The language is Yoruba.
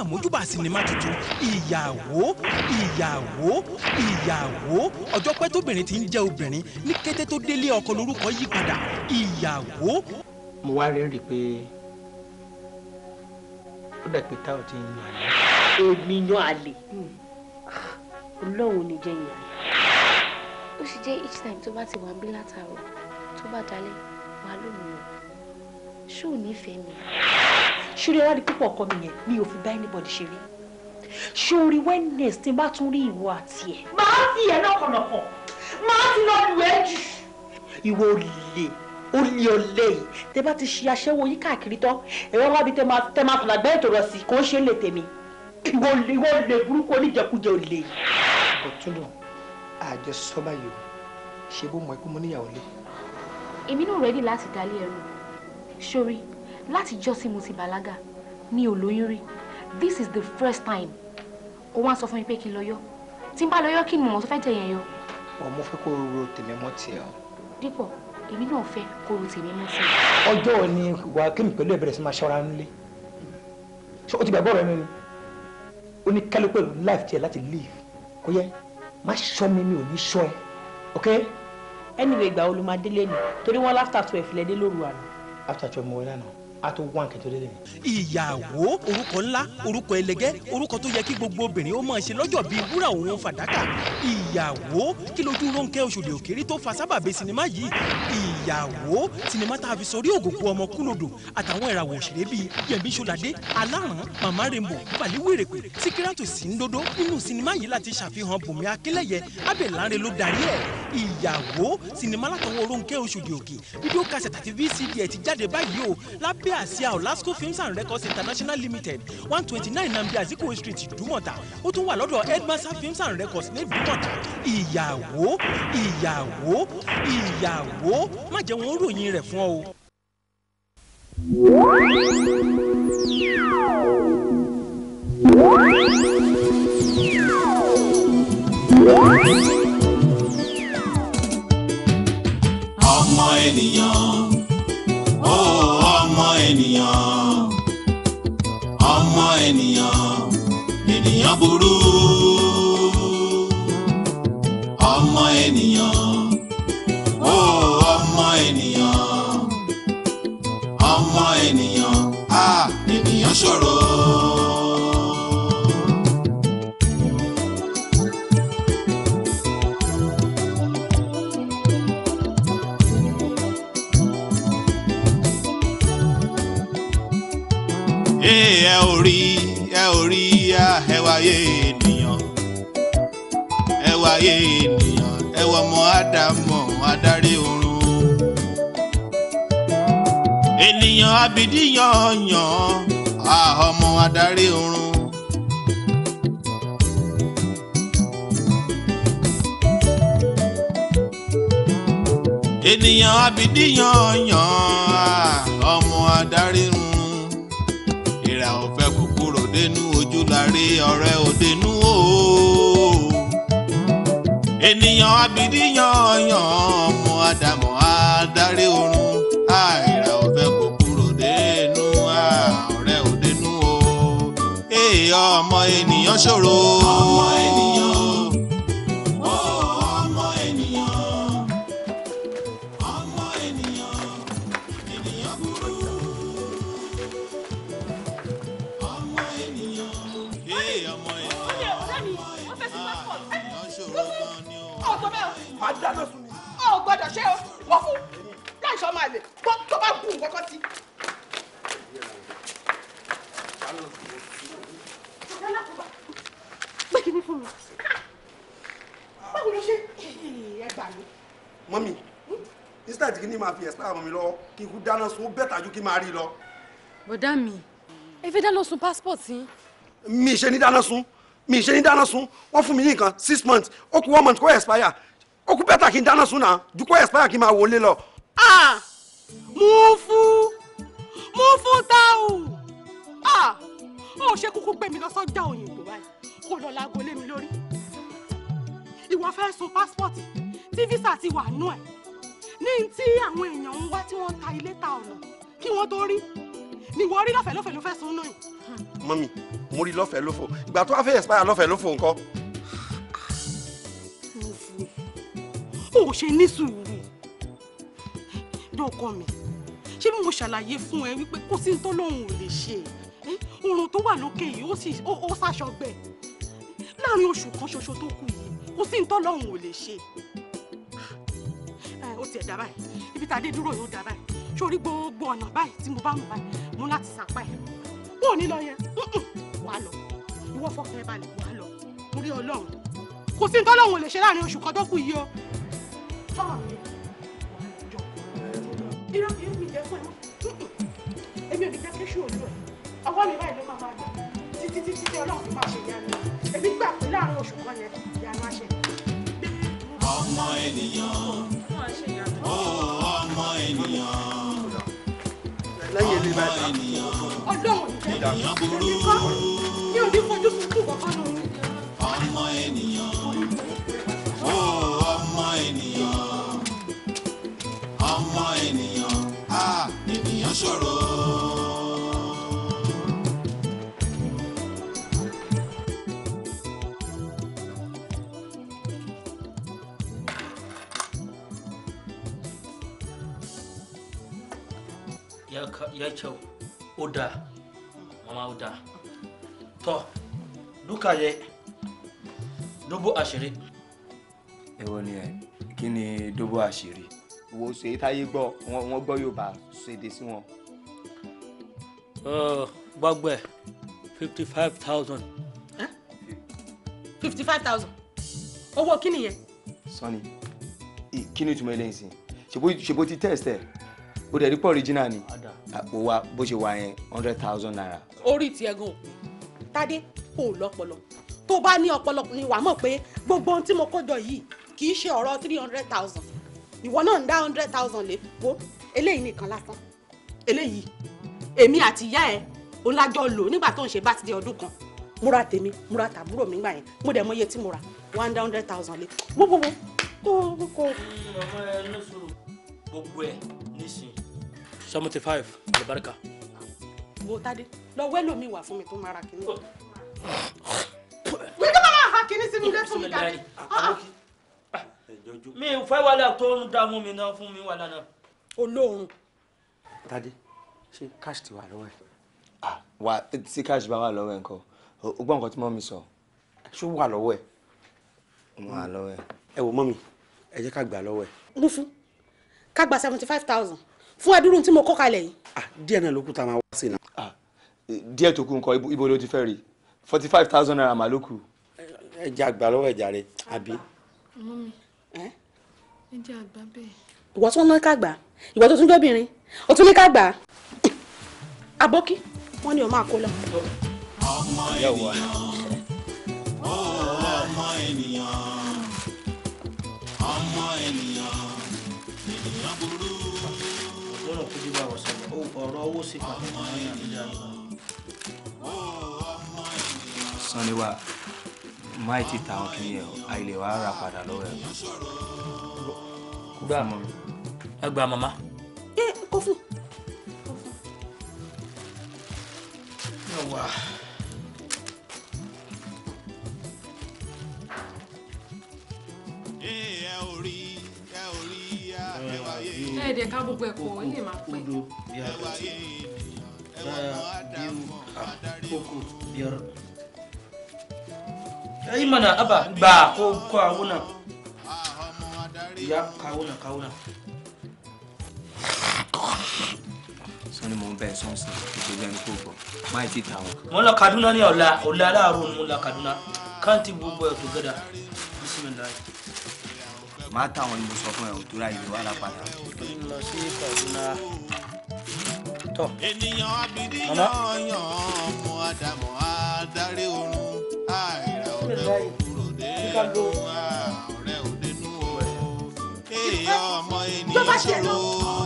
àmójúbà sinimá tuntun ìyàwó ọjọ́ pẹ́ tóbìnrin ti ń jẹ́ obìnrin ní kété tó délé ọkọ lórúkọ yí padà ìyàwó. mo wá rí pé ó dà pé táwọn ti ń yan àlè. èmi yan àlè Ọlọ́run ní jẹ́ yan àlè. ó sì jẹ́ each time tó bá ti wà ń bí látàárọ̀ tó bá dalẹ̀ wà lóhùn lọ ṣó ò nífẹ̀ẹ́ mi. ṣúrí ẹwà di púpọ̀ ọkọ mi yẹn mi ò fi bá anybody ṣeré ṣórí wellness tí n bá tún rí ìwọ àti ẹ máa fi ẹ lọ́kọ̀lọ́kọ̀ máa ti lọ lù ẹ́ jù. ìwọ olè ọ̀lẹ yìí tẹ bá ti ṣe aṣẹ́wó yìí káàkiri tán ẹ̀rọ wábi tẹ máa fọlá gbẹ́ ètò rọ̀ sí kò ń ṣe lè tèmi ìwọ olè burúkú oníjẹkújẹ olè yìí. ọ̀túnlọ̀ àjọ sọ́bà yìí ṣe bó mọ̀ ikú mo níyàwó lé. èmi náà rẹ́dí láti dalé ẹrù sórí láti jọ́ sí mo ti bàlágà mi ò lóyún rí this is the first time ó wá sọ fún mi pé kí n lọ yọ tí n bá lọ yọ kí ni mo tó fẹ́ jẹ yẹn yọ. mo fẹ́ kó ro tèmi mọ́ tiẹ̀ o. dípò èmi náà fẹ́ kó ro tèmi mọ́ tiẹ̀. ọjọ́ òní wà kí mi pẹ̀lú ẹ̀ bẹ̀rẹ̀ sí máa ṣọ́ra nílé ṣé o ti gbàgbọ́ rẹ nínú ó ní kálí pẹ̀lú life tiẹ̀ láti live kò yẹ má ṣọ́ mi ò ní ṣọ́ ẹ ok. anyway ìgbà wo ló máa délé ni torí wọn after 12 lẹ dé lóru àná. after 12 mo wọlé àná a tó wá nkẹ́ tó délé ni. ìyàwó orúkọ ńlá orúkọ ẹlẹgẹ́ orúkọ tó yẹ kí gbogbo obìnrin ó máa ṣe lọ́jọ́ bíi wúrà òun fàdákà ìyàwó kí lójú Rónkẹ́ Òṣòdì Òkèrè tó fa sábàbí sinimá yìí ìyàwó sinimá tá a fi sọrí ògòkú ọmọ kúlòdò àtàwọn ìràwọ̀ òṣèré bíi Yẹmí Ṣọládé Aláràn Màmá Rainbow Bàlíwèrèpè Síkírátù Sìńdódó nínú sinimá yìí láti ṣàfihàn Bùnmi Akínlẹ́yẹ Abẹ́láre ló darí ẹ̀ ìyàwó sinimá látọwọ́ Rónkẹ́ Òṣòdì Òkè fídíò kásẹ̀tì àti VCD ẹ̀ ti jáde báyìí o lábẹ́ àsíá Olasco Films and Records International Limited 129 Nnamdi Azikiwe Street Ìdúmọ̀tà ó tún wà lọ́dọ̀ Edmasa Films and Records ní Ìdúmọ̀tà ìyàwó má jẹ́ wọn ròyìn rẹ̀ fún ọ o. ọmọ ènìyàn ọmọ ènìyàn burú ọmọ ènìyàn ọmọ ènìyàn ènìyàn ṣòro. ẹ ò rí ẹ wáyé ènìyàn ẹ wọ ọmọ Ádámọ̀ adarí ọ̀run ènìyàn abidi yanyan ọmọ adarí ọ̀run ènìyàn abidi yanyan ọmọ adarí ọ̀run ìrà ọ̀fẹ́ kúkúrò dénú ojú láre ọ̀rẹ́ òdenu o ènìyàn abidi yanyan ọmọ Ádámọ̀ adarí ọ̀run ìrà ọ̀fẹ́ kúkúrò dénú ọ̀rẹ́ òdenu o ọmọ ènìyàn ṣòro. ọmọ ènìyàn máa dáná sun mi. ọ gbọ́dọ̀ ṣe o wọ́n fún láìsọ máa lè tó bá bù nǹkan kan sí. pé kí ni fún mi. báwo ló ṣe ẹ gbà mí. mọ́mí instead kí ni máa fi ẹ̀sìn àwọn mi lọ kí n kú dáná sun ó bẹ́tà ju kí n máa rí lọ. bọ̀dá mi ẹ fẹ́ dáná sun passport yín. mi ṣe ní dáná sun wọ́n fún mi ní nǹkan 6 months ó kù 1 month kó expire ó kú bẹ́tà kí n dáná sun náà ju kó expire kí n máa wọlé lọ. mú fún táwù ó ṣe kúkú gbé mi lọ sọ́jà òyìnbó báyìí kó lọ láago lé mi lórí. ìwọ fẹ́ sun passport tí visa ti wà nú ẹ̀ ní tí àwọn èèyàn ń wá tí wọ́n ta ilé ta ọ̀nà kí wọ́n tó rí ni wọ́n rí lọ́fẹ̀ẹ́ ló fẹ́ sun náà. mọ́mí mo rí lọ́fẹ̀ẹ́ lófò ìgbà tó wá fẹ́ expire lọ́fẹ̀ẹ́ lófò ńkọ́. o ò ṣe ní sùúrù dọ́kọ mi ṣé bí mo ṣàlàyé fún ẹ wípé kò sí tó lóhùn ò lè ṣe oòrùn tó wà lókè yìí ó ṣàṣọgbẹ láàrin oṣù kan ṣoṣo tó kù yìí kò sí tó lóhùn ò lè ṣe. ó tiẹ̀ dá báyìí ibi tá a dé dúró yóò dá báyìí sórí gbogbo ọ̀nà báyìí tí mo bá mú báyìí mo láti sàpá ẹ̀ wọn ò ní lọ yẹn wà á lọ ìwọ fọkàn ẹ balẹ̀ wà á lọ mo rí Ọlọ́run kò sí tó lóhùn ò lè ṣe láàrin oṣù kan tó kù yìí o. irọ́ kìí mi jẹ́ fún ẹ mọ́ èmi ò ní jẹ́ kéṣù olú ẹ̀ ọwọ́ mi báyìí ló máa máa dùn títí tí Ọlọ́run fi máa ṣe ìyanu èmi gbà pé láàrin oṣù kan yẹn ìyanu á ṣe. ọmọ ènìyàn ọmọ ènìyàn lẹ́yìn ilé báyìí. Ọlọ́run ènìyàn burú ní òní fojú sunkún kankan nù. ọmọ ènìyàn ọmọ ènìyàn ọmọ ènìyàn ènìyàn ṣòro. ya kyau oda mama oda to duka ye 20,000. èwo ni ẹ kí ni 20,000 wo ṣe táyé gbọ́ wọ́n gbọ́ Yorùbá ṣèdè sí wọn. gbàgbé 55,000. 55,000 owó kí nìyẹn. Sonny kí ni ìtumọ̀ eléyìí sí ṣebó ti test ẹ̀ ó dẹ̀ rí pọ̀ original ni ó wá bó ṣe wà yẹn 100,000 naira. orí tiẹ̀ gan Tádé kò lọ́pọlọ tó bá ní ọpọlọ ni wàá mọ̀ pé gbogbo ohun tí mo kó jọ yìí kì í ṣe ọ̀rọ̀ 300,000 ìwọ náà ń dá 100,000 lé wo eléyìí nìkan lásán eléyìí èmi àti ìyá ẹ olájọ lò nígbà tó ń ṣe birthday ọdún kan múra tèmi múra tàbúrò mi gbà yẹn mo dẹ̀ mọ iye tí mo rà 100,000 lé gbogbo tó kó. ọmọ ẹ ló sọ̀rọ̀ gbogbo ẹ nísìn 75 alibarika. wo Tádé lọ wẹ́lò mi wà fún mi tó máa ra kínní. wíkẹ́ bá máa ha kínní sínú ilé fún mi Tádé. mi ò fẹ́ wàhálà tó ń dààmú mi náà fún mi wàhálà náà. Olóhùn. Tádé ṣé cash ti wà lọ́wọ́ ẹ̀. wà tí cash bá wà lọ́wọ́ ẹ̀ nǹkan o gbọ́ nǹkan tí mọ́mí sọ. ṣó wà lọ́wọ́ ẹ̀. wà lọ́wọ́ ẹ̀. ẹ wo mọ́mí ẹ jẹ́ ká gbà lọ́wọ́ ẹ̀. mú fún ká gba 75,000 fún ẹdúró tí mo kọ́ kalẹ̀ yìí. díẹ̀ náà ló kù tá a máa wá sí náà. díẹ̀ tó kù nǹkan ibo ló ti fẹ́ rí 45,000 naira mà ló kù. ẹ jẹ́ àgbà lọ́wọ́ ẹ̀ jàre àbí. mọ́mí ẹ jẹ́ àgbà bẹ́ẹ̀. ìwọ tí wọ́n náà ká gbà ìwọ tó tún jóbìnrin o tún ní ká gbà abókí wọ́n ní o máa kó lọ. ọmọ ènìyàn ọmọ ènìyàn ọmọ ènìyàn ènìyàn burú. lọ́nà kó dé bá wọ̀ sọ́dọ̀ ọ̀rọ̀ owó sí pàtó ní àbílẹ̀ àyè. Sonny wa máì ti ta àwọn kìnìyàn àìlè wàá rà padà lọ́wọ́ ẹ̀. gbà ẹ gbà màmá. kó fún. yọ̀wá. ẹ̀ẹ́dẹ̀ ká gbogbo ẹ̀kọ́ ó lè máa pẹ́. Koko biyar. Ai mana aba ba ko kawuna. Ya kawuna. Sonny mo ń bẹ sọ́ọ̀sì ìṣèlú ẹni kò gbọ́ máì ti ta wọn. Mo lọ Kaduna ní ọ̀la láàárọ̀ mo lọ Kaduna can't gbogbo ẹ̀ together. Bismillah. Máa ta wọn ni mo sọ fún ẹ ò tó ra ìlú wàhálà padà. Lọ sí Kaduna. Tọ́. ènìyàn abidi yan ọmọ Ádámù adarí oorun àìrà ọ̀rẹ́ òkúrò dénú ọ̀rẹ́ òdenu o èèyàn ọmọ ènìyàn ṣòro.